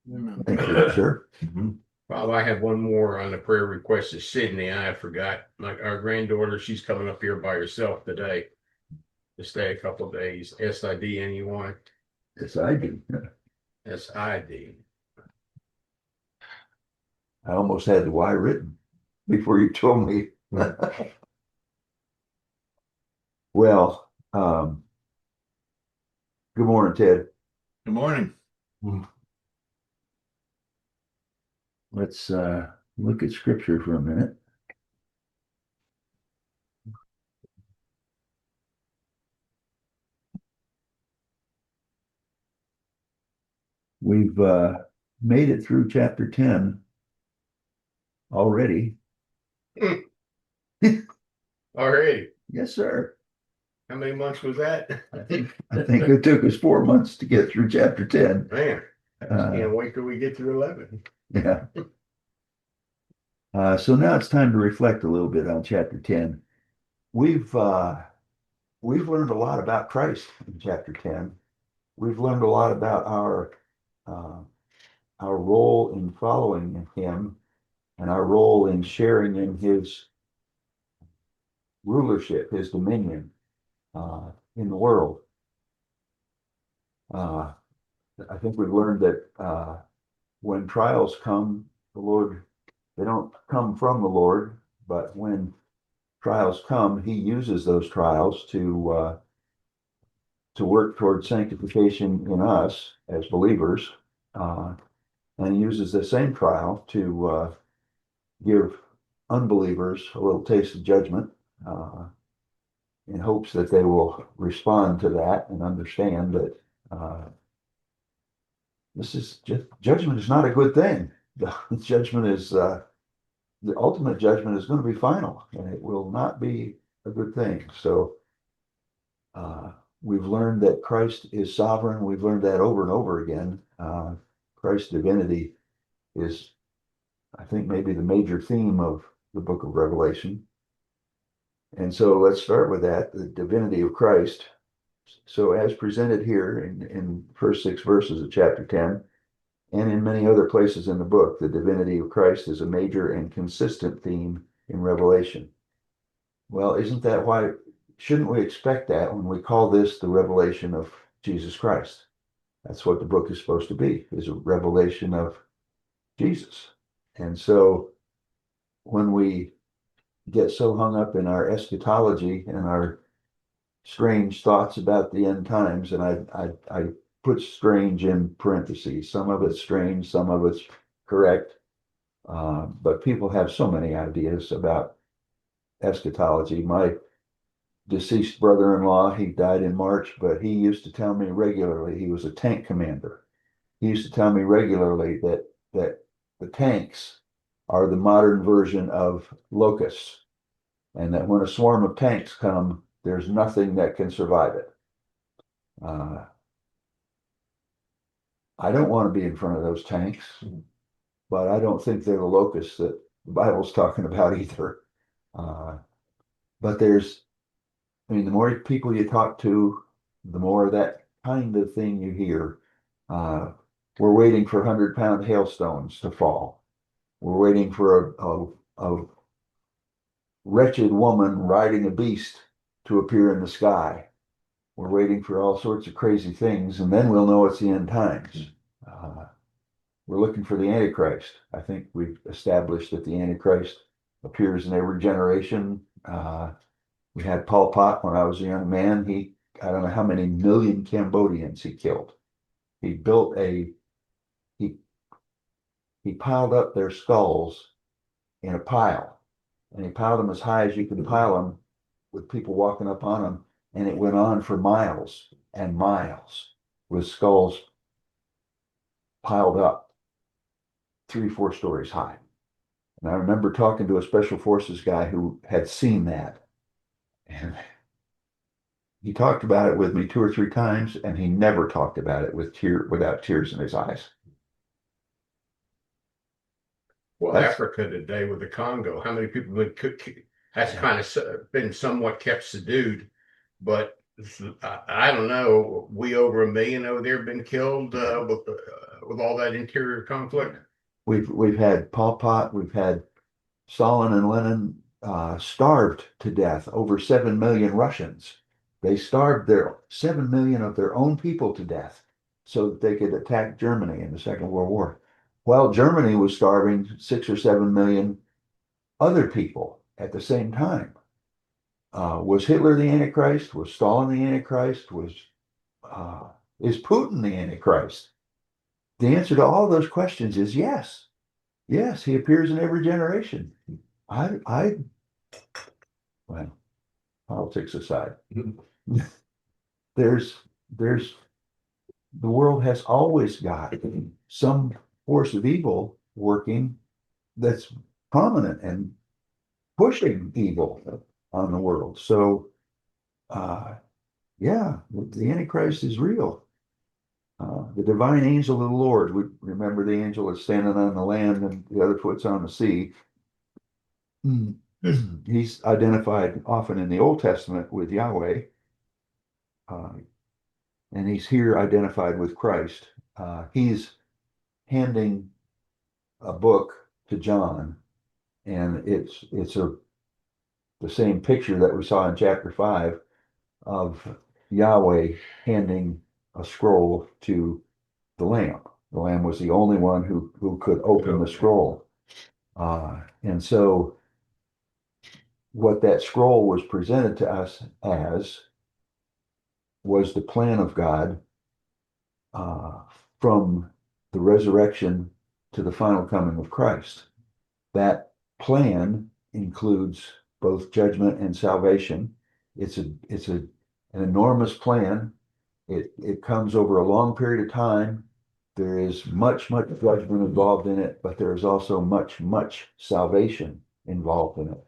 Thank you, sir. Bob, I have one more on the prayer request is Sydney. I forgot. Like our granddaughter, she's coming up here by herself today to stay a couple of days. SID Yes, I do. SID. I almost had the Y written before you told me. Well, good morning, Ted. Good morning. Let's look at scripture for a minute. We've made it through chapter 10 already. Already. Yes, sir. How many months was that? I think it took us 4 months to get through chapter 10. Man, I just can't wait till we get through 11. Yeah. So now it's time to reflect a little bit on chapter 10. We've learned a lot about Christ in chapter 10. We've learned a lot about uh, our role in following him and our role in sharing in his rulership, his dominion in the world. I think we've learned that when trials come, the Lord, they don't come from the Lord, but when trials come, he uses those trials to work toward sanctification in us as believers, and he uses the same trial to give unbelievers a little taste of judgment, in hopes that they will respond to that and understand that this is just judgment is not a good thing. The judgment is the ultimate judgment is going to be final, and it will not be a good thing. So we've learned that Christ is sovereign. We've learned that over and over again. Christ's divinity is, I think, maybe the major theme of the book of Revelation. And so let's start with that, the divinity of Christ. So as presented here in first 6 verses of chapter 10, and in many other places in the book, the divinity of Christ is a major and consistent theme in Revelation. Well, isn't that why, shouldn't we expect that when we call this the revelation of Jesus Christ? That's what the book is supposed to be, is a revelation of Jesus. And so when we get so hung up in our eschatology and our strange thoughts about the end times, and I put strange in parentheses. Some of it's strange, some of it's correct. But people have so many ideas about eschatology. My deceased brother-in-law, he died in March, but he used to tell me regularly, he was a tank commander. He used to tell me regularly that the tanks are the modern version of locusts, and that when a swarm of tanks come, there's nothing that can survive it. I don't want to be in front of those tanks, but I don't think they're the locusts that the Bible's talking about either. But I mean, the more people you talk to, the more of that kind of thing you hear. We're waiting for 100-pound hailstones to fall. We're waiting for a wretched woman riding a beast to appear in the sky. We're waiting for all sorts of crazy things, and then we'll know it's the end times. We're looking for the Antichrist. I think we've established that the Antichrist appears in every generation. We had Pol Pot when I was a young man. I don't know how many million Cambodians he killed. He built he piled up their skulls in a pile, and he piled them as high as you could pile them with people walking up on them. And it went on for miles and miles with skulls piled up 3, 4 stories high. And I remember talking to a special forces guy who had seen that. And he talked about it with me 2 or 3 times, and he never talked about it without tears in his eyes. Well, Africa today with the Congo, how many people been that's kind of been somewhat kept subdued, but I don't know. We over 1 million over there been killed with all that interior conflict. We've had Pol Pot, we've had Stalin and Lenin starved to death over 7 million Russians. They starved their 7 million of their own people to death so that they could attack Germany in the Second World War. While Germany was starving 6 or 7 million other people at the same time. Was Hitler the Antichrist? Was Stalin the Antichrist? Uh, is Putin the Antichrist? The answer to all those questions is yes. Yes, he appears in every generation. I well, politics aside, there's there's the world has always got some force of evil working that's prominent and pushing evil on the world. So yeah, the Antichrist is real. The divine angel of the Lord. We remember the angel is standing on the land and the other foot's on the sea. He's identified often in the Old Testament with Yahweh, uh, and he's here identified with Christ. He's handing a book to John, and it's the same picture that we saw in chapter 5 of Yahweh handing a scroll to the Lamb. The Lamb was the only one who could open the scroll. And so what that scroll was presented to us as was the plan of God uh, from the resurrection to the final coming of Christ. That plan includes both judgment and salvation. It's an enormous plan. It comes over a long period of time. There is much judgment involved in it, but there is also much salvation involved in it.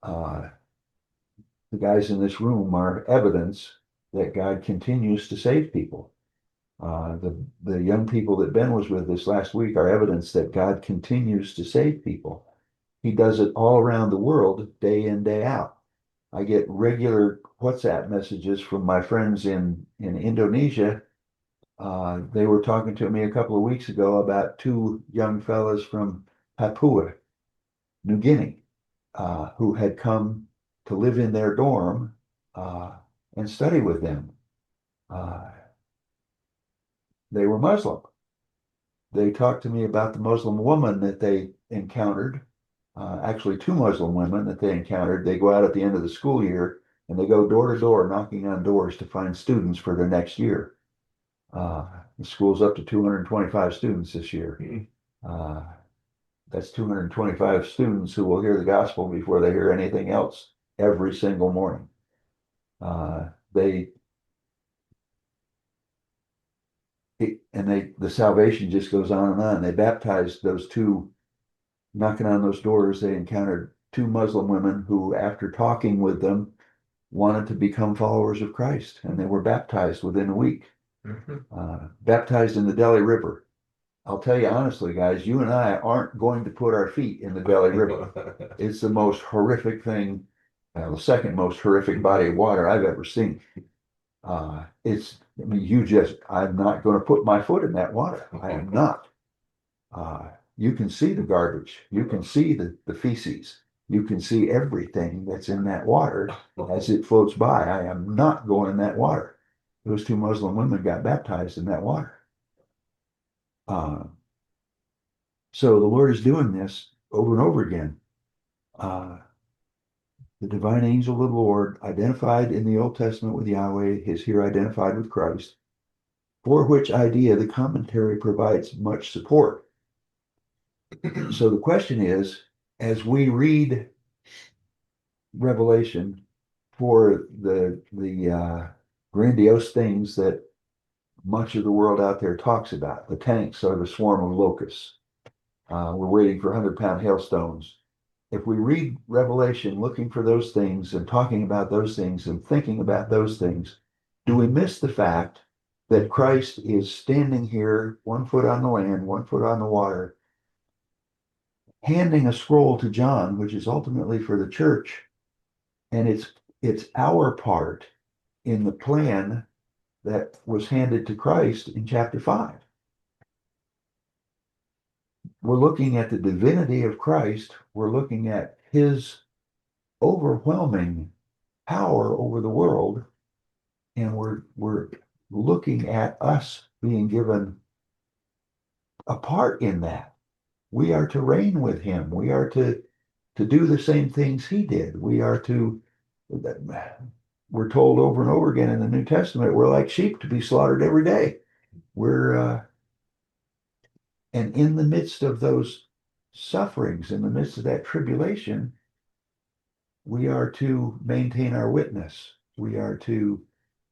The guys in this room are evidence that God continues to save people. The young people that Ben was with this last week are evidence that God continues to save people. He does it all around the world, day in, day out. I get regular WhatsApp messages from my friends in Indonesia. They were talking to me a couple of weeks ago about two young fellas from Papua, New Guinea, who had come to live in their dorm and study with them. Uh, they were Muslim. They talked to me about the Muslim woman that they encountered, actually two Muslim women that they encountered. They go out at the end of the school year and they go door to door knocking on doors to find students for their next year. The school's up to 225 students this year. That's 225 students who will hear the gospel before they hear anything else every single morning. The salvation just goes on and on. They baptized those two, knocking on those doors. They encountered two Muslim women who, after talking with them, wanted to become followers of Christ, and they were baptized within a week. Baptized in the Delhi River. I'll tell you honestly, guys, you and I aren't going to put our feet in the Delhi River. It's the most horrific thing, the second most horrific body of water I've ever seen. I mean, I'm not going to put my foot in that water. I am not. You can see the garbage. You can see the feces. You can see everything that's in that water as it floats by. I am not going in that water. Those two Muslim women got baptized in that water. So the Lord is doing this over and over again. The divine angel of the Lord, identified in the Old Testament with Yahweh, is here identified with Christ, for which idea the commentary provides much support. So the question is, as we read Revelation for the grandiose things that much of the world out there talks about, the tanks are the swarm of locusts. We're waiting for 100-pound hailstones. If we read Revelation looking for those things and talking about those things and thinking about those things, do we miss the fact that Christ is standing here, 1 foot on the land, 1 foot on the water, handing a scroll to John, which is ultimately for the church, and it's our part in the plan that was handed to Christ in chapter 5. We're looking at the divinity of Christ. We're looking at his overwhelming power over the world. And we're looking at us being given a part in that. We are to reign with him. We are to do the same things he did. We're told over and over again in the New Testament, we're like sheep to be slaughtered every day. And in the midst of those sufferings, in the midst of that tribulation, we are to maintain our witness. We are to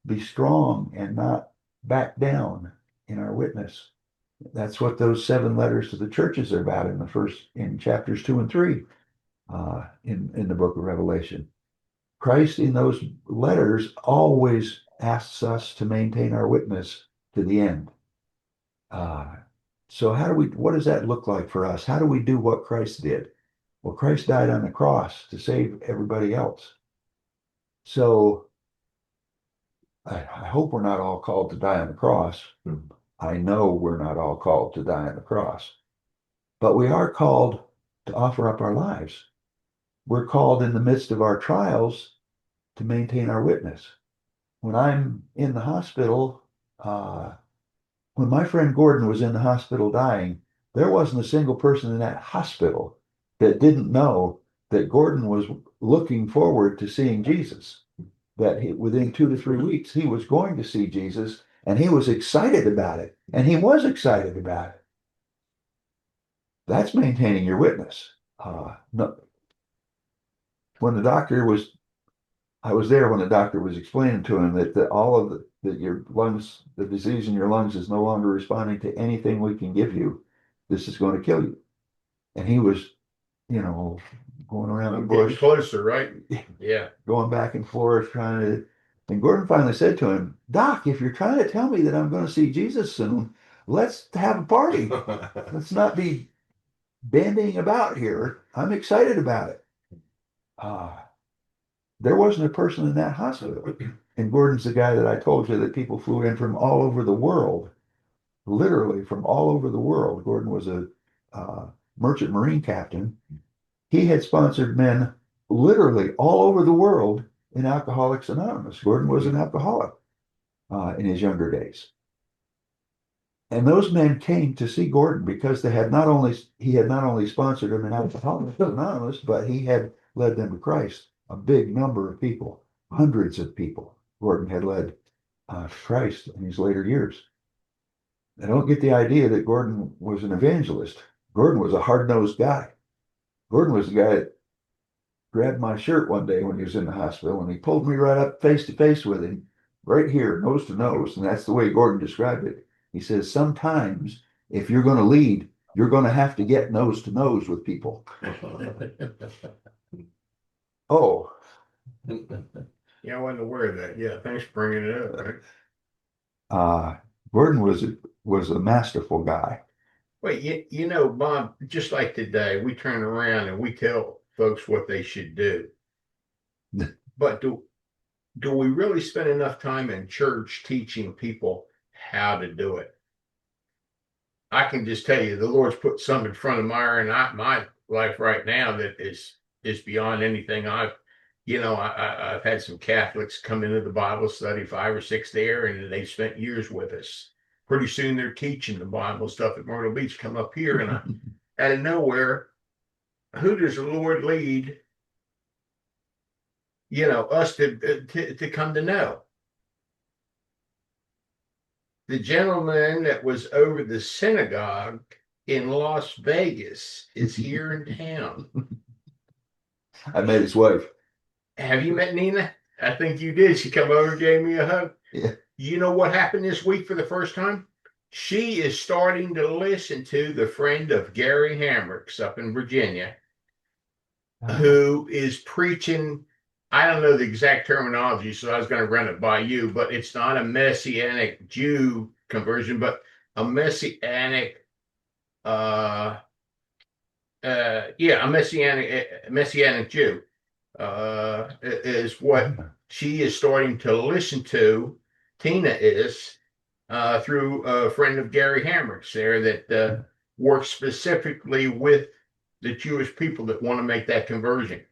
be strong and not back down in our witness. That's what those 7 letters to the churches are about in chapters 2 and 3 in the book of Revelation. Christ in those letters always asks us to maintain our witness to the end. So what does that look like for us? How do we do what Christ did? Well, Christ died on the cross to save everybody else. So I hope we're not all called to die on the cross. I know we're not all called to die on the cross, but we are called to offer up our lives. We're called in the midst of our trials to maintain our witness. When I'm in the hospital, when my friend Gordon was in the hospital dying, there wasn't a single person in that hospital that didn't know that Gordon was looking forward to seeing Jesus, that within 2 to 3 weeks, he was going to see Jesus, and he was excited about it, and he was excited about it. That's maintaining your witness. No, I was there when the doctor was explaining to him that your lungs, the disease in your lungs is no longer responding to anything we can give you. This is going to kill you. And he was, going around the bush. Getting closer, right? Yeah. Going back and forth, and Gordon finally said to him, Doc, if you're trying to tell me that I'm going to see Jesus soon, let's have a party. Let's not be bandying about here. I'm excited about it. There wasn't a person in that hospital. And Gordon's the guy that I told you that people flew in from all over the world, literally from all over the world. Gordon was a merchant marine captain. He had sponsored men literally all over the world in Alcoholics Anonymous. Gordon was an alcoholic in his younger days. And those men came to see Gordon because he had not only sponsored them in Alcoholics Anonymous, but he had led them to Christ. A big number of people, hundreds of people, Gordon had led to Christ in his later years. I don't get the idea that Gordon was an evangelist. Gordon was a hard-nosed guy. Gordon was the guy that grabbed my shirt one day when he was in the hospital, and he pulled me right up face to face with him, right here, nose to nose. And that's the way Gordon described it. He says, sometimes if you're going to lead, you're going to have to get nose to nose with people. Oh. Yeah, I wasn't aware of that. Yeah, thanks for bringing it up. Right? Gordon was a masterful guy. Wait, Bob, just like today, we turn around and we tell folks what they should do. But do we really spend enough time in church teaching people how to do it? I can just tell you, the Lord's put some in front of my life right now that is beyond anything I've had some Catholics come into the Bible study, 5 or 6 there, and they've spent years with us. Pretty soon they're teaching the Bible stuff at Myrtle Beach. Come up here, and out of nowhere, who does the Lord lead? Us to come to know. The gentleman that was over the synagogue in Las Vegas is here in town. I met his wife. Have you met Nina? I think you did. She come over and gave me a hug. Yeah. You know what happened this week for the first time? She is starting to listen to the friend of Gary Hamrick's up in Virginia, who is preaching. I don't know the exact terminology, so I was going to run it by you, but it's not a Messianic Jew conversion, but a Messianic, a Messianic Jew is what she is starting to listen to, Tina is, through a friend of Gary Hamrick's there that works specifically with the Jewish people that want to make that conversion.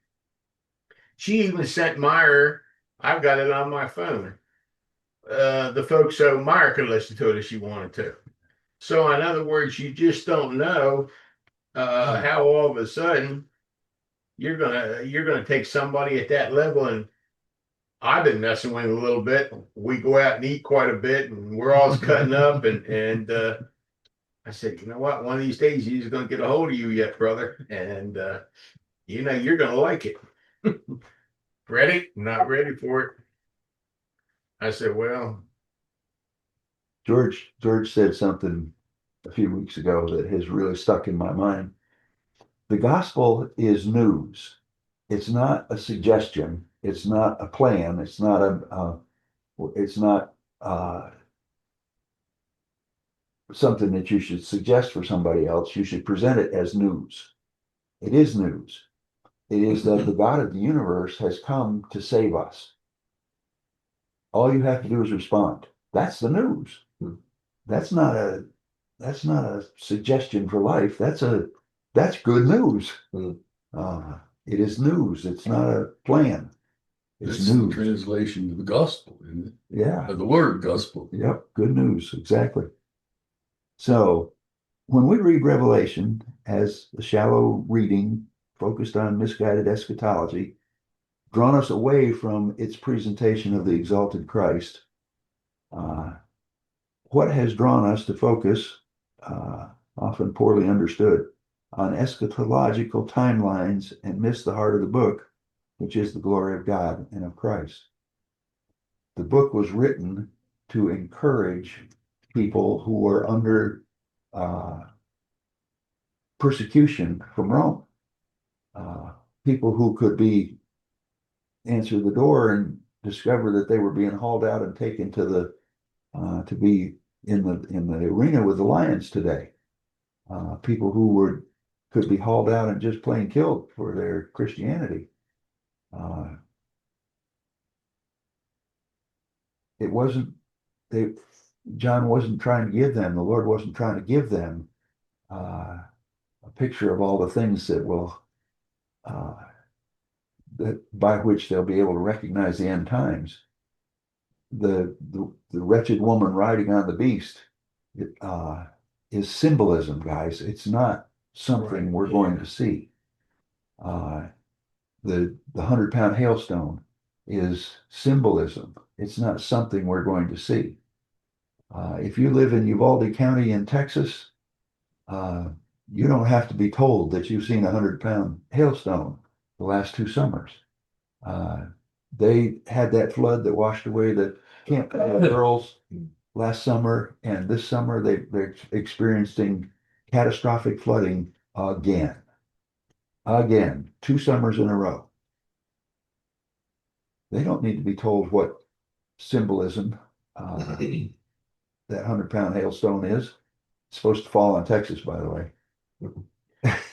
She even sent Meyer, I've got it on my phone, the folks so Meyer could listen to it if she wanted to. So, in other words, you just don't know how all of a sudden you're gonna take somebody at that level. And I've been messing with it a little bit. We go out and eat quite a bit, and we're always cutting up. And I said, you know what? One of these days, he's gonna get a hold of you, yet, brother, and you're gonna like it. Ready? Not ready for it. I said, well, George said something a few weeks ago that has really stuck in my mind. The gospel is news. It's not a suggestion. It's not a plan. It's not something that you should suggest for somebody else. You should present it as news. It is news. It is that the God of the universe has come to save us. All you have to do is respond. That's the news. That's not a suggestion for life. That's good news. It is news. It's not a plan. It's It's the news. translation of the gospel, isn't it? Yeah. Of the word gospel. Yep. Good news. Exactly. So when we read Revelation as a shallow reading focused on misguided eschatology, drawn us away from its presentation of the exalted Christ, what has drawn us to focus, often poorly understood, on eschatological timelines and miss the heart of the book, which is the glory of God and of Christ. The book was written to encourage people who were under persecution from Rome. People who could answer the door and discover that they were being hauled out and taken to be in the arena with the lions today. People who could be hauled out and just plain killed for their Christianity. It wasn't John wasn't trying to give them, the Lord wasn't trying to give them a picture of all the things that will that by which they'll be able to recognize the end times. The wretched woman riding on the beast is symbolism, guys. It's not something we're going to see. The 100-pound hailstone is symbolism. It's not something we're going to see. If you live in Uvalde County in Texas, you don't have to be told that you've seen a 100-pound hailstone the last 2 summers. They had that flood that washed away the Camp girls last summer, and this summer they're experiencing catastrophic flooding again. 2 summers in a row. They don't need to be told what symbolism that 100-pound hailstone is. It's supposed to fall on Texas, by the way.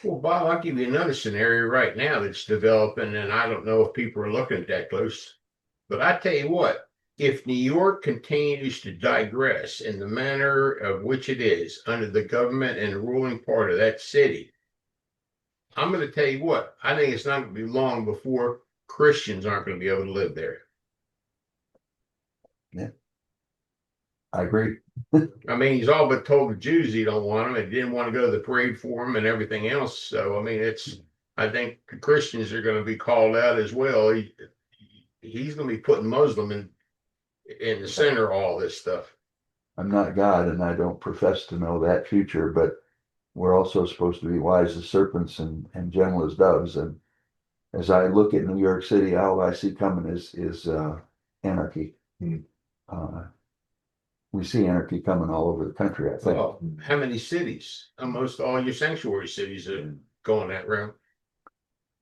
Well, Bob, I'll give you another scenario right now that's developing, and I don't know if people are looking at that close. But I tell you what, if New York continues to digress in the manner of which it is under the government and the ruling part of that city, I'm going to tell you what, I think it's not going to be long before Christians aren't going to be able to live there. Yeah, I agree. I mean, he's all but told the Jews he don't want them and didn't want to go to the parade for him and everything else. So, I mean, I think the Christians are going to be called out as well. He's going to be putting Muslim in the center of all this stuff. I'm not God, and I don't profess to know that future, but we're also supposed to be wise as serpents and gentle as doves. And as I look at New York City, all I see coming is anarchy. We see anarchy coming all over the country, I think. Well, how many cities? Almost all your sanctuary cities are going that route.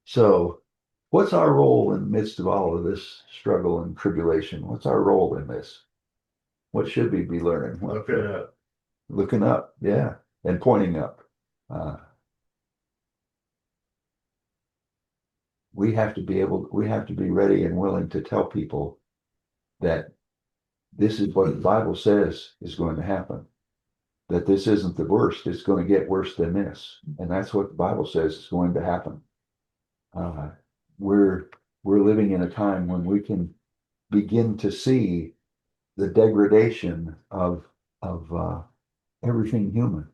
So, what's our role in the midst of all of this struggle and tribulation? What's our role in this? What should we be learning? Looking up. Looking up, yeah, and pointing up. We have to be ready and willing to tell people that this is what the Bible says is going to happen. That this isn't the worst, it's going to get worse than this. And that's what the Bible says is going to happen. Uh, we're living in a time when we can begin to see the degradation of everything human.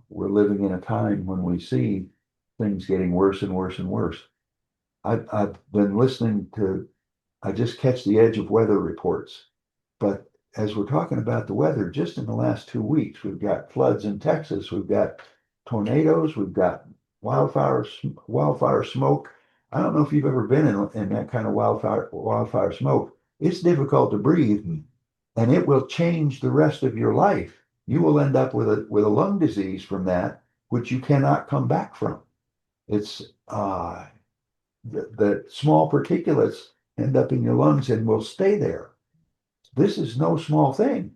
We're living in a time when we see things getting worse and worse and worse. I've been listening to, I just catch the edge of weather reports, but as we're talking about the weather, just in the last 2 weeks, we've got floods in Texas, we've got tornadoes, we've got wildfire smoke. I don't know if you've ever been in that kind of wildfire smoke. It's difficult to breathe, and it will change the rest of your life. You will end up with a lung disease from that, which you cannot come back from. It's the small particulates end up in your lungs and will stay there. This is no small thing.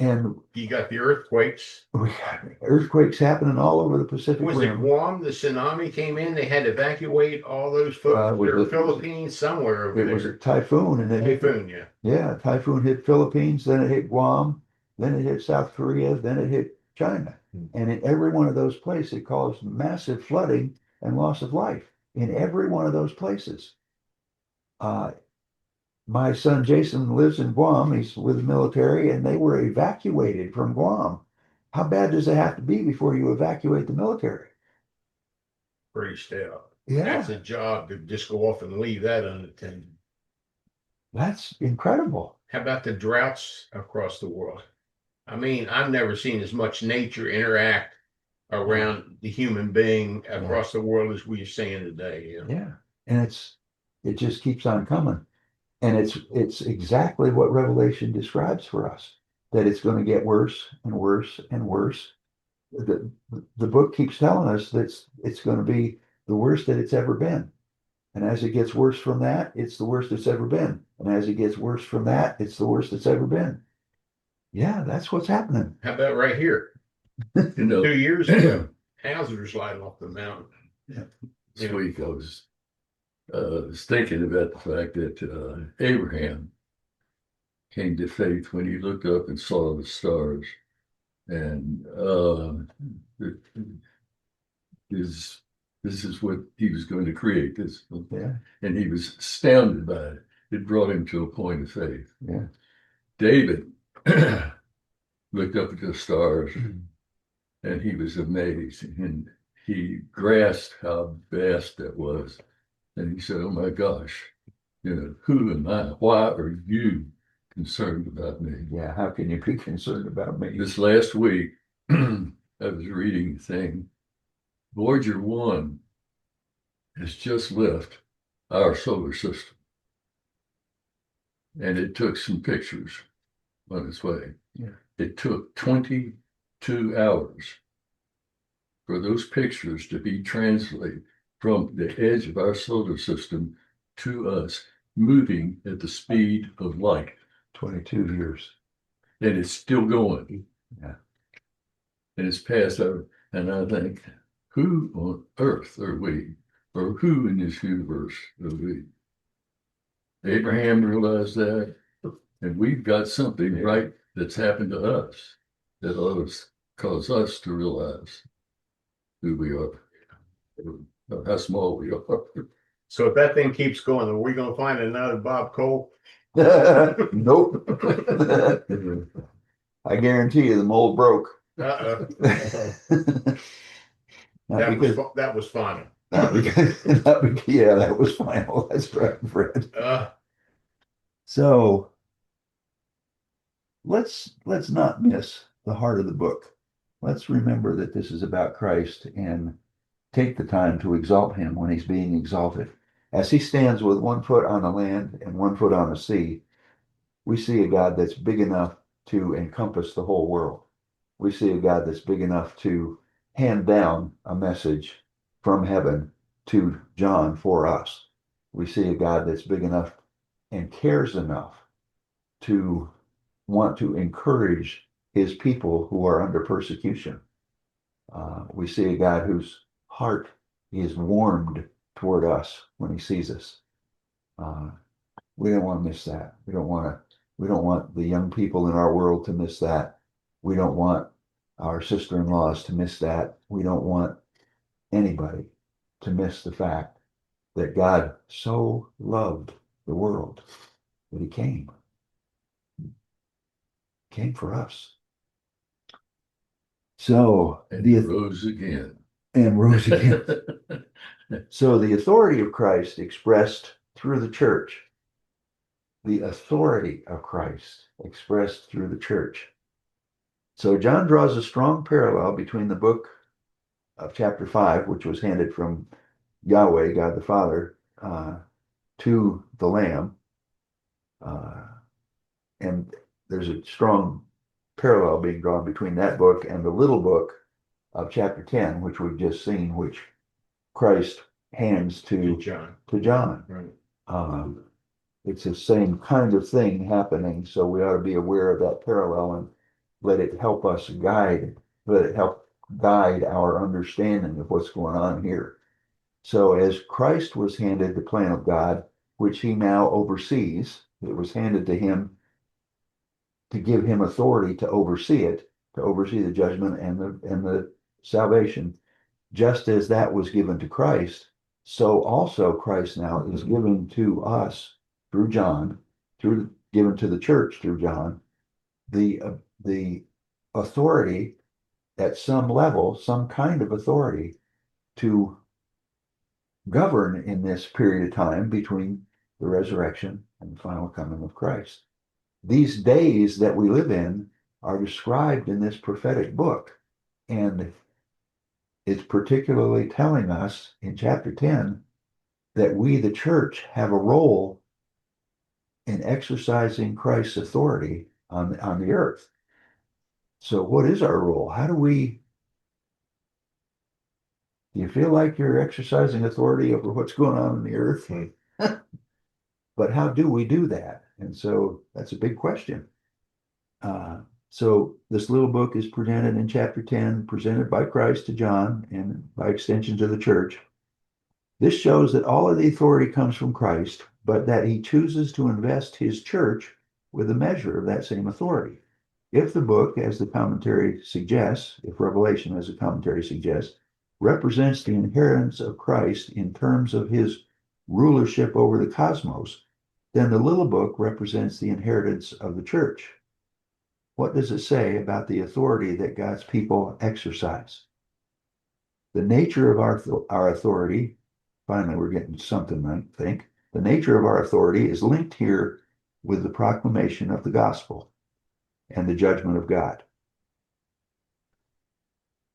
And You got the earthquakes. we got earthquakes happening all over the Pacific Was it Rim. Guam? The tsunami came in. They had to evacuate all those folks. Was Or it- Philippines, somewhere over It was there. a typhoon, and it hit, Typhoon, yeah. yeah, typhoon hit Philippines, then it hit Guam, then it hit South Korea, then it hit China. And in every one of those places, it caused massive flooding and loss of life in every one of those places. My son Jason lives in Guam. He's with the military, and they were evacuated from Guam. How bad does it have to be before you evacuate the military? Pretty still. Yeah, That's a job to just go off and leave that unattended. that's incredible. How about the droughts across the world? I mean, I've never seen as much nature interact around the human being across the world as we're seeing today. You know? Yeah, and it just keeps on coming. And it's exactly what Revelation describes for us, that it's going to get worse and worse and worse. The book keeps telling us that it's going to be the worst that it's ever been. And as it gets worse from that, it's the worst it's ever been. And as it gets worse from that, it's the worst it's ever been. Yeah, that's what's happening. How about right here? You know, 2 years ago, houses were sliding off the mountain. this week I was thinking about the fact that Abraham came to faith when he looked up and saw the stars, and this is what he was going to create. This, Yeah, and he was astounded by it. It brought him to a point of faith. yeah. David looked up at the stars, and he was amazed, and he grasped how vast that was. And he said, "Oh my gosh, who am I? Why are you concerned about me?" Yeah, how can you be concerned about me? This last week, I was reading the thing. Voyager 1 has just left our solar system, and it took some pictures on its way. Yeah. It took 22 hours for those pictures to be translated from the edge of our solar system to us, moving at the speed of light. 22 years. And it's still going. Yeah. And it's passed over. And I think, who on earth are we? Or who in this universe are we? Abraham realized that. And we've got something right that's happened to us that ought to cause us to realize who we are, or how small we are. So if that thing keeps going, are we going to find another Bob Cole? Nope. I guarantee you the mold broke. Uh-oh. Not That because, was fun. not yeah, that was final. That's right, Fred. So let's not miss the heart of the book. Let's remember that this is about Christ and take the time to exalt him when he's being exalted. As he stands with 1 foot on the land and 1 foot on the sea, we see a God that's big enough to encompass the whole world. We see a God that's big enough to hand down a message from heaven to John for us. We see a God that's big enough and cares enough to want to encourage his people who are under persecution. We see a God whose heart is warmed toward us when he sees us. We don't want to miss that. We don't want the young people in our world to miss that. We don't want our sister-in-laws to miss that. We don't want anybody to miss the fact that God so loved the world that he came for us. So And the rose again. and rose again. So the authority of Christ expressed through the church. The authority of Christ expressed through the church. So John draws a strong parallel between the book of chapter 5, which was handed from Yahweh, God the Father, to the Lamb. And there's a strong parallel being drawn between that book and the little book of chapter 10, which we've just seen, which Christ hands to John. Right. It's the same kind of thing happening, so we ought to be aware of that parallel and let it help guide our understanding of what's going on here. So as Christ was handed the plan of God, which he now oversees, it was handed to him to give him authority to oversee it, to oversee the judgment and the salvation. Just as that was given to Christ, so also Christ now is giving to us through John, given to the church through John, the authority at some level, some kind of authority to govern in this period of time between the resurrection and the final coming of Christ. These days that we live in are described in this prophetic book, and it's particularly telling us in chapter 10 that we, the church, have a role in exercising Christ's authority on the earth. So what is our role? Do you feel like you're exercising authority over what's going on in the earth? But how do we do that? And so that's a big question. So this little book is presented in chapter 10, presented by Christ to John and by extension to the church. This shows that all of the authority comes from Christ, but that he chooses to invest his church with a measure of that same authority. If the book, as the commentary suggests, if Revelation, as the commentary suggests, represents the inheritance of Christ in terms of his rulership over the cosmos, then the little book represents the inheritance of the church. What does it say about the authority that God's people exercise? The nature of our authority, finally we're getting something, I think. The nature of our authority is linked here with the proclamation of the gospel and the judgment of God.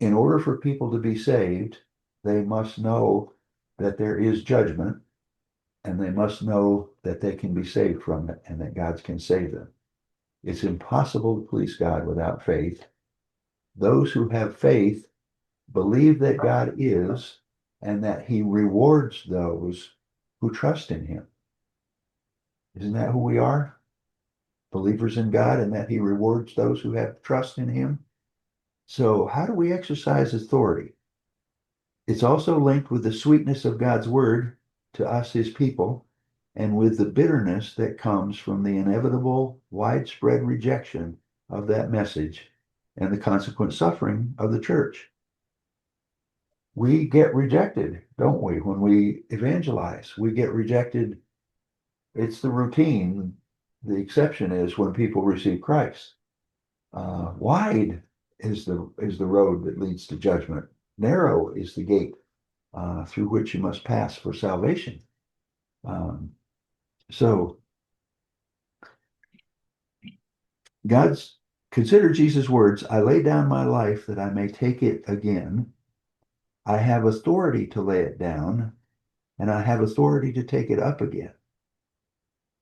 In order for people to be saved, they must know that there is judgment, and they must know that they can be saved from it and that God can save them. It's impossible to please God without faith. Those who have faith believe that God is and that he rewards those who trust in him. Isn't that who we are? Believers in God, and that he rewards those who have trust in him. So how do we exercise authority? It's also linked with the sweetness of God's word to us, his people, and with the bitterness that comes from the inevitable widespread rejection of that message and the consequent suffering of the church. We get rejected, don't we? When we evangelize, we get rejected. It's the routine. The exception is when people receive Christ. Wide is the road that leads to judgment. Narrow is the gate through which you must pass for salvation. So consider Jesus' words, I lay down my life that I may take it again. I have authority to lay it down, and I have authority to take it up again.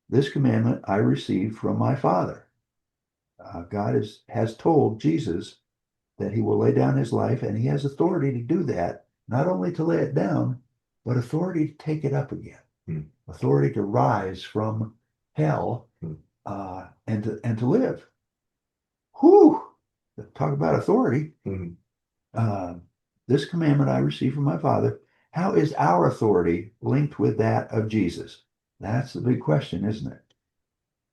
This commandment I received from my Father. God has told Jesus that he will lay down his life, and he has authority to do that, not only to lay it down, but authority to take it up again. Authority to rise from hell and to live. Whew! Talk about authority. This commandment I received from my Father. How is our authority linked with that of Jesus? That's the big question, isn't it?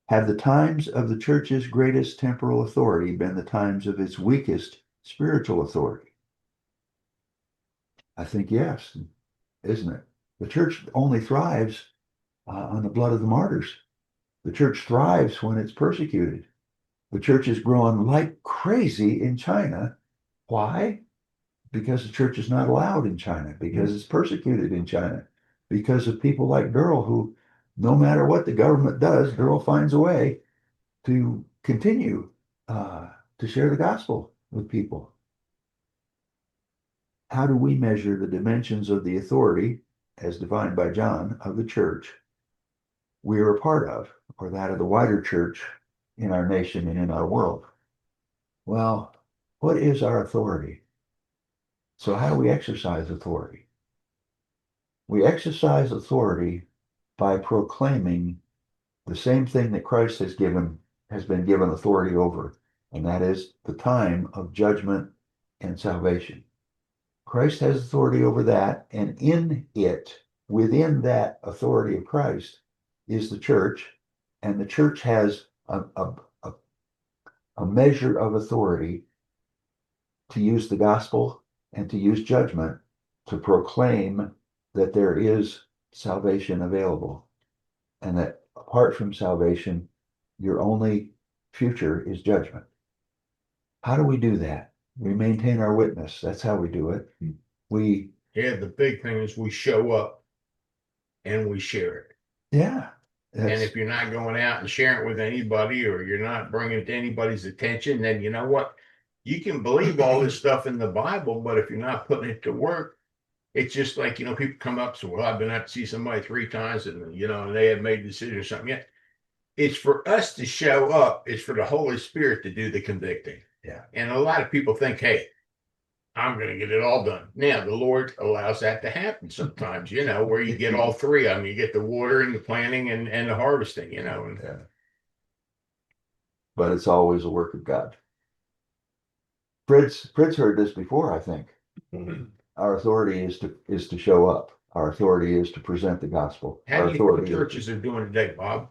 Have the times of the church's greatest temporal authority been the times of its weakest spiritual authority? I think yes, isn't it? The church only thrives on the blood of the martyrs. The church thrives when it's persecuted. The church is growing like crazy in China. Why? Because the church is not allowed in China, because it's persecuted in China, because of people like Durrell who, no matter what the government does, Durrell finds a way to continue to share the gospel with people. How do we measure the dimensions of the authority, as defined by John, of the church we are a part of, or that of the wider church in our nation and in our world? Well, what is our authority? So how do we exercise authority? We exercise authority by proclaiming the same thing that Christ has been given authority over, and that is the time of judgment and salvation. Christ has authority over that, and in it, within that authority of Christ, is the church, and the church has a measure of authority to use the gospel and to use judgment to proclaim that there is salvation available, and that apart from salvation, your only future is judgment. How do we do that? We maintain our witness. That's how we do it. Yeah, the big thing is we show up and we share it. Yeah. And if you're not going out and sharing it with anybody, or you're not bringing it to anybody's attention, then you know what? You can believe all this stuff in the Bible, but if you're not putting it to work, it's just like, people come up, so, well, I've been out to see somebody 3 times and, and they have made a decision or something. Yeah. It's for us to show up. It's for the Holy Spirit to do the convicting. Yeah. And a lot of people think, hey, I'm going to get it all done. Now, the Lord allows that to happen sometimes, where you get all three. I mean, you get the watering, the planting, and the harvesting, And, Yeah. But it's always a work of God. Fritz heard this before, I think. Mm-hmm. Our authority is to show up. Our authority is to present the gospel. How Our do you think authority churches are doing today, Bob?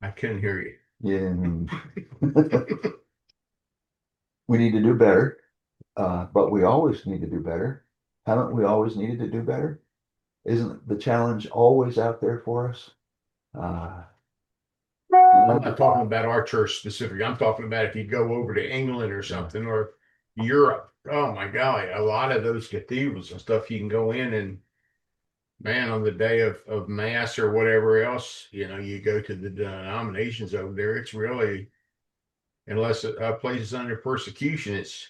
I couldn't hear you. Yeah. We need to do better, but we always need to do better. Haven't we always needed to do better? Isn't the challenge always out there for us? I'm not talking about our church specifically. I'm talking about if you go over to England or something, or Europe. Oh my golly, a lot of those cathedrals and stuff, you can go in and, man, on the day of mass or whatever else, you go to the denominations over there. It's really, unless a place is under persecution, it's,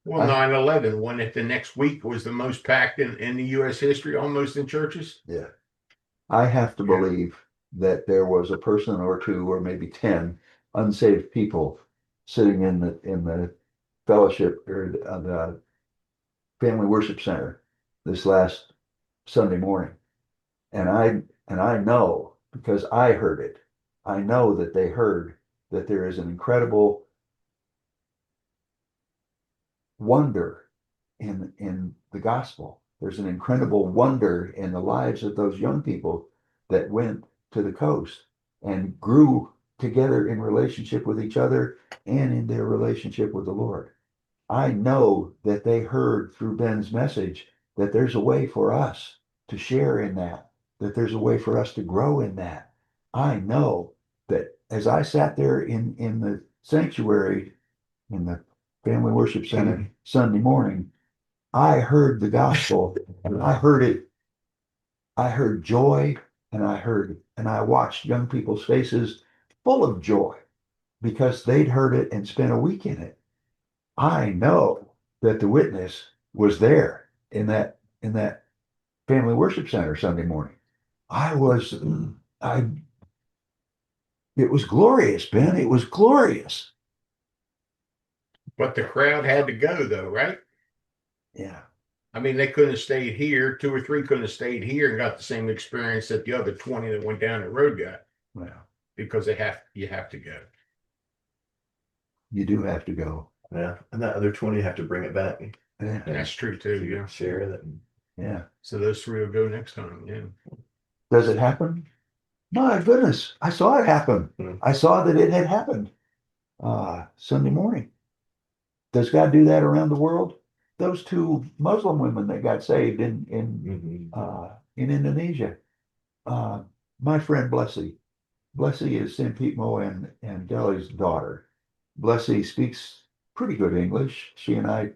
well, 9/11, when it the next week was the most packed in the U.S. history, almost in churches. Yeah. I have to believe that there was a person or two, or maybe 10 unsaved people sitting in the fellowship or the family worship center this last Sunday morning. And I know, because I heard it, I know that they heard that there is an incredible wonder in the gospel. There's an incredible wonder in the lives of those young people that went to the coast and grew together in relationship with each other and in their relationship with the Lord. I know that they heard through Ben's message that there's a way for us to share in that there's a way for us to grow in that. I know that as I sat there in the sanctuary, in the family worship center Sunday morning, I heard the gospel, and I heard joy, and I watched young people's faces full of joy because they'd heard it and spent a week in it. I know that the witness was there in that family worship center Sunday morning. It was glorious, Ben. It was glorious. But the crowd had to go, though, right? Yeah. I mean, they couldn't have stayed here. 2 or 3 couldn't have stayed here and got the same experience that the other 20 that went down the road got. Well, because you have to go. You do have to go. Yeah, and that other 20 have to bring it back. Yeah. That's true too. Yeah. Share that. Yeah. So those 3 will go next time. Yeah. Does it happen? My goodness, I saw it happen. Hmm. I saw that it had happened Sunday morning. Does God do that around the world? Those two Muslim women that got saved in Indonesia. Uh, my friend Blessy. Blessy is Sam Mo and Deli's daughter. Blessy speaks pretty good English. She and I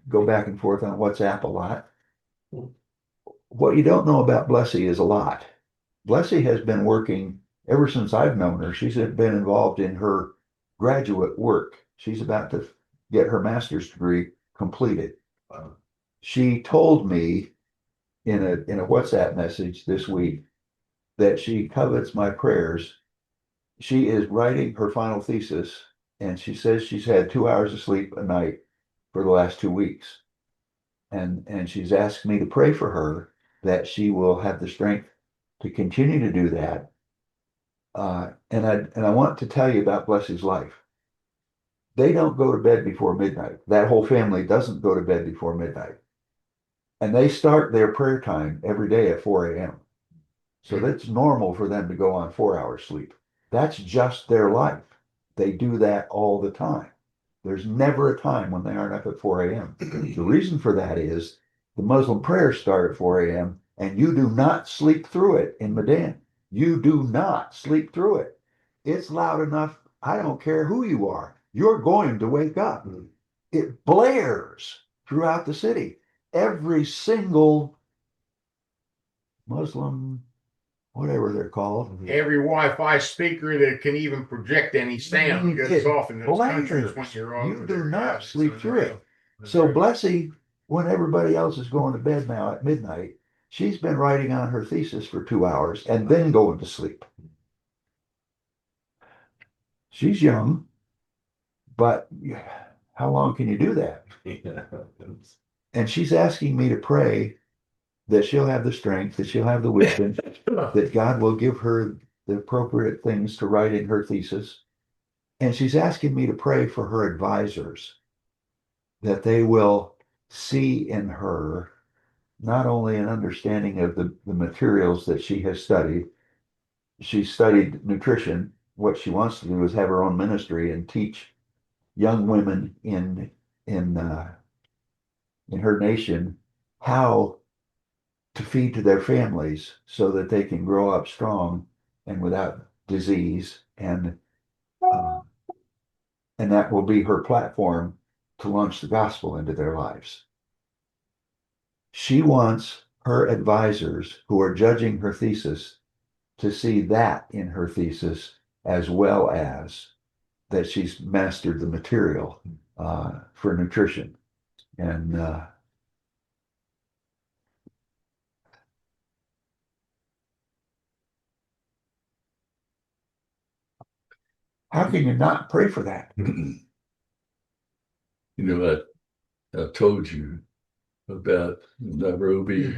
go back and forth on WhatsApp a lot. What you don't know about Blessy is a lot. Blessy has been working ever since I've known her. She's been involved in her graduate work. She's about to get her master's degree completed. She told me in a WhatsApp message this week that she covets my prayers. She is writing her final thesis, and she says she's had 2 hours of sleep a night for the last 2 weeks. And she's asked me to pray for her that she will have the strength to continue to do that. And I want to tell you about Blessy's life. They don't go to bed before midnight. That whole family doesn't go to bed before midnight. And they start their prayer time every day at 4 a.m. So that's normal for them to go on 4 hours sleep. That's just their life. They do that all the time. There's never a time when they aren't up at 4 a.m. The reason for that is the Muslim prayers start at 4 a.m. and you do not sleep through it in Medan. You do not sleep through it. It's loud enough. I don't care who you are. You're going to wake up. It blares throughout the city. Every single Muslim, whatever they're called, Every Wi-Fi speaker that can even project any sound goes off in those countries when you're on. You do not sleep through it. So Blessy, when everybody else is going to bed now at midnight, she's been writing on her thesis for 2 hours and then going to sleep. She's young, but how long can you do that? Yeah. And she's asking me to pray that she'll have the strength, that she'll have the wisdom, that God will give her the appropriate things to write in her thesis. And she's asking me to pray for her advisors, that they will see in her not only an understanding of the materials that she has studied. She studied nutrition. What she wants to do is have her own ministry and teach young women in her nation how to feed to their families so that they can grow up strong and without disease, and that will be her platform to launch the gospel into their lives. She wants her advisors who are judging her thesis to see that in her thesis, as well as that she's mastered the material for nutrition. And how can you not pray for that? You know, I told you about Nairobi,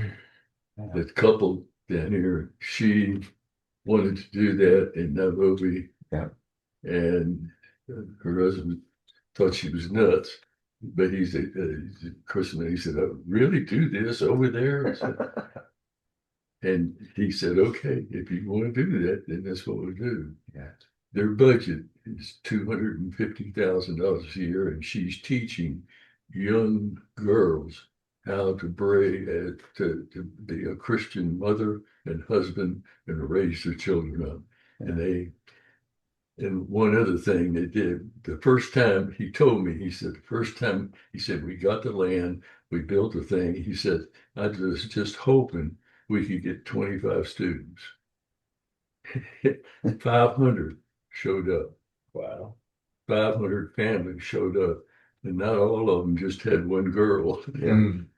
that couple down here. She wanted to do that in Nairobi. Yeah. And her husband thought she was nuts. But he said, Christmas, he said, I really do this over there. And he said, okay, if you want to do that, then that's what we'll do. Yeah. Their budget is $250,000 a year, and she's teaching young girls how to pray, to be a Christian mother and husband and raise their children up. Yeah. And one other thing they did, the first time he told me, he said, we got the land, we built the thing. He said, I was just hoping we could get 25 students. 500 showed up. Wow. 500 families showed up, and not all of them just had one girl. Yeah. And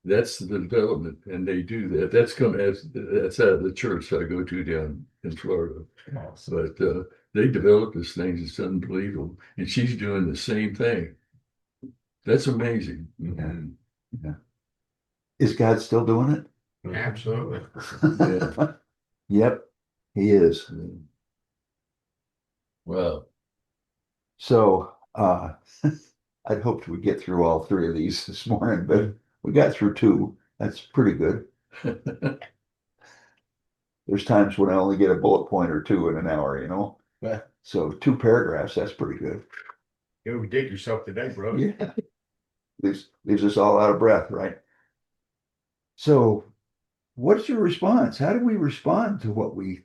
that's the development, and they do that. That's out of the church I go to down in Florida. Awesome. But they developed this thing. It's unbelievable, and she's doing the same thing. That's amazing. Yeah. Yeah. Is God still doing it? Absolutely. Yeah. Yep, he is. Wow. So I'd hoped we'd get through all three of these this morning, but we got through two. That's pretty good. There's times when I only get a bullet point or two in an hour, you know? Yeah. So 2 paragraphs, that's pretty good. You dig yourself today, bro. Yeah. Leaves us all out of breath, right? So what's your response? How do we respond to what we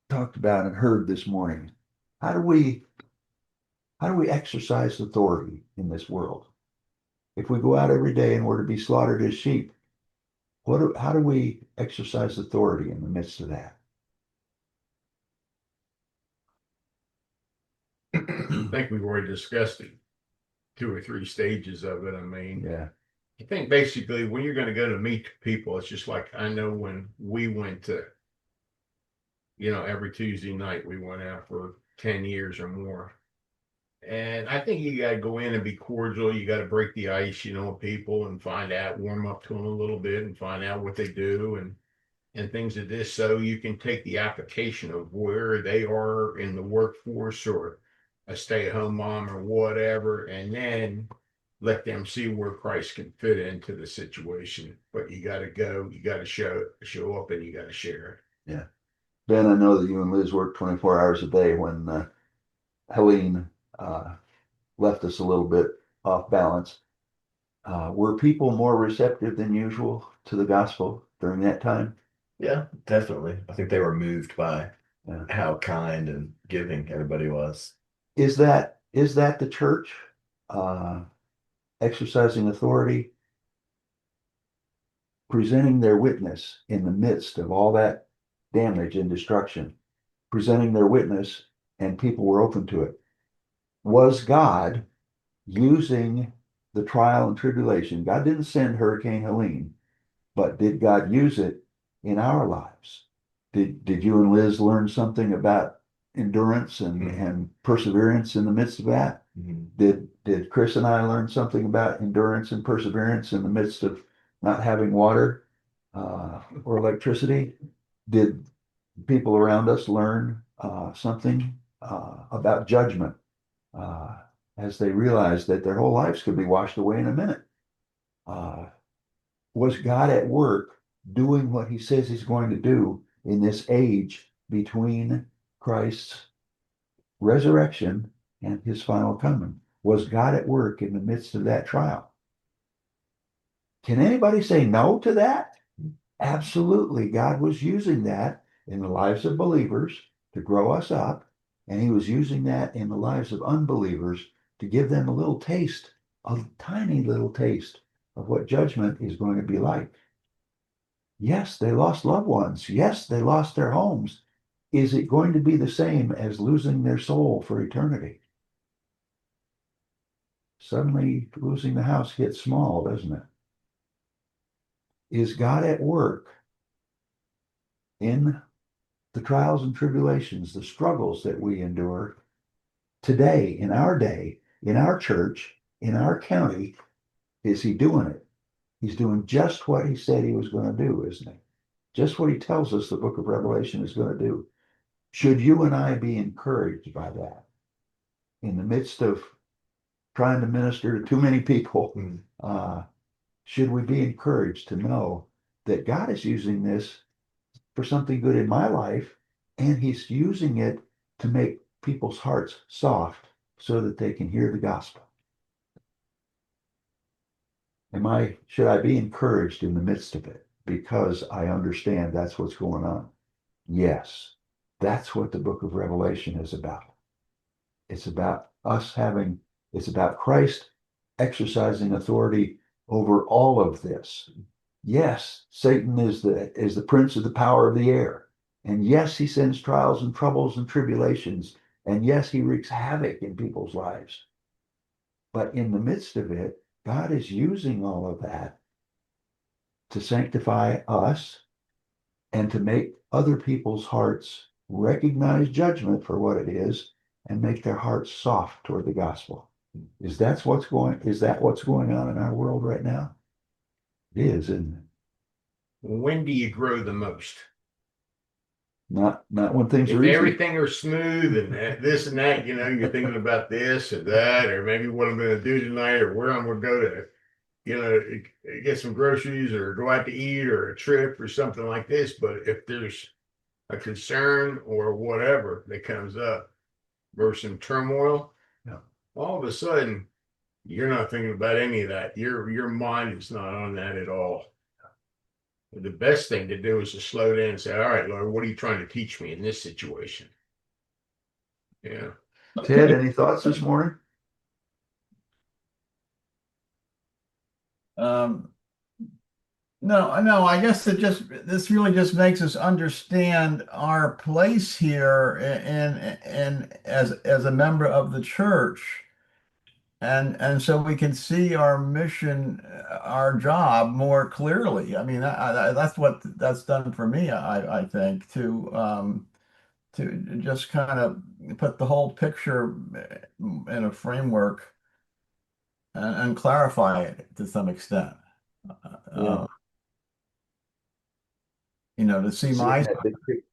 talked about and heard this morning? How do we exercise authority in this world? If we go out every day and we're to be slaughtered as sheep, how do we exercise authority in the midst of that? I think we've already discussed it, 2 or 3 stages of it. I mean, Yeah. I think basically when you're going to go to meet people, it's just like I know when we went to, every Tuesday night we went out for 10 years or more. And I think you got to go in and be cordial. You got to break the ice, with people and find out, warm up to them a little bit and find out what they do and things of this. So you can take the application of where they are in the workforce or a stay-at-home mom or whatever, and then let them see where Christ can fit into the situation. But you got to go, you got to show up, and you got to share. Yeah. Ben, I know that you and Liz work 24 hours a day. When Helene left us a little bit off balance, were people more receptive than usual to the gospel during that time? Yeah, definitely. I think they were moved by Yeah. how kind and giving everybody was. Is that the church exercising authority, presenting their witness in the midst of all that damage and destruction, presenting their witness, and people were open to it? Was God using the trial and tribulation? God didn't send Hurricane Helene, but did God use it in our lives? Did you and Liz learn something about endurance and perseverance in the midst of that? Did Chris and I learn something about endurance and perseverance in the midst of not having water or electricity? Did people around us learn something about judgment as they realized that their whole lives could be washed away in a minute? Was God at work doing what he says he's going to do in this age between Christ's resurrection and his final coming? Was God at work in the midst of that trial? Can anybody say no to that? Absolutely. God was using that in the lives of believers to grow us up, and he was using that in the lives of unbelievers to give them a little taste, a tiny little taste of what judgment is going to be like. Yes, they lost loved ones. Yes, they lost their homes. Is it going to be the same as losing their soul for eternity? Suddenly losing the house gets small, doesn't it? Is God at work in the trials and tribulations, the struggles that we endure today, in our day, in our church, in our county? Is he doing it? He's doing just what he said he was going to do, isn't he? Just what he tells us the book of Revelation is going to do. Should you and I be encouraged by that in the midst of trying to minister to too many people? Should we be encouraged to know that God is using this for something good in my life, and he's using it to make people's hearts soft so that they can hear the gospel? Should I be encouraged in the midst of it because I understand that's what's going on? Yes, that's what the book of Revelation is about. It's about it's about Christ exercising authority over all of this. Yes, Satan is the prince of the power of the air. And yes, he sends trials and troubles and tribulations. And yes, he wreaks havoc in people's lives. But in the midst of it, God is using all of that to sanctify us and to make other people's hearts recognize judgment for what it is and make their hearts soft toward the gospel. Is that what's going on in our world right now? It is, isn't it? When do you grow the most? Not when things If are easy. everything are smooth and this and that, you're thinking about this or that, or maybe what I'm going to do tonight, or where I'm going to go to, get some groceries or go out to eat or a trip or something like this. But if there's a concern or whatever that comes up versus some turmoil, Yeah. all of a sudden you're not thinking about any of that. Your mind is not on that at all. The best thing to do is to slow down and say, all right, Lord, what are you trying to teach me in this situation? Yeah. Ted, any thoughts this morning? Um, no, I guess this really just makes us understand our place here in as a member of the church. And so we can see our mission, our job more clearly. I mean, that's what that's done for me, I think, to just kind of put the whole picture in a framework and clarify it to some extent. Yeah. To see Seeing that big pic-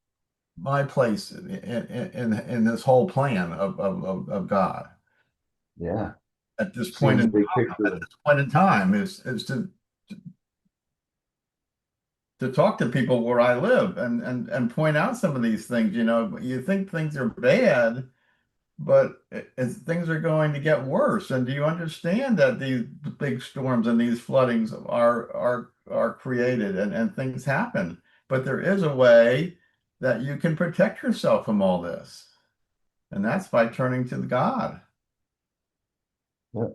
my place in this whole plan of God Yeah, at this seeing point the in big picture. time is to talk to people where I live and point out some of these things. You think things are bad, but things are going to get worse. And do you understand that these big storms and these floodings are created and things happen? But there is a way that you can protect yourself from all this, and that's by turning to God. Yeah.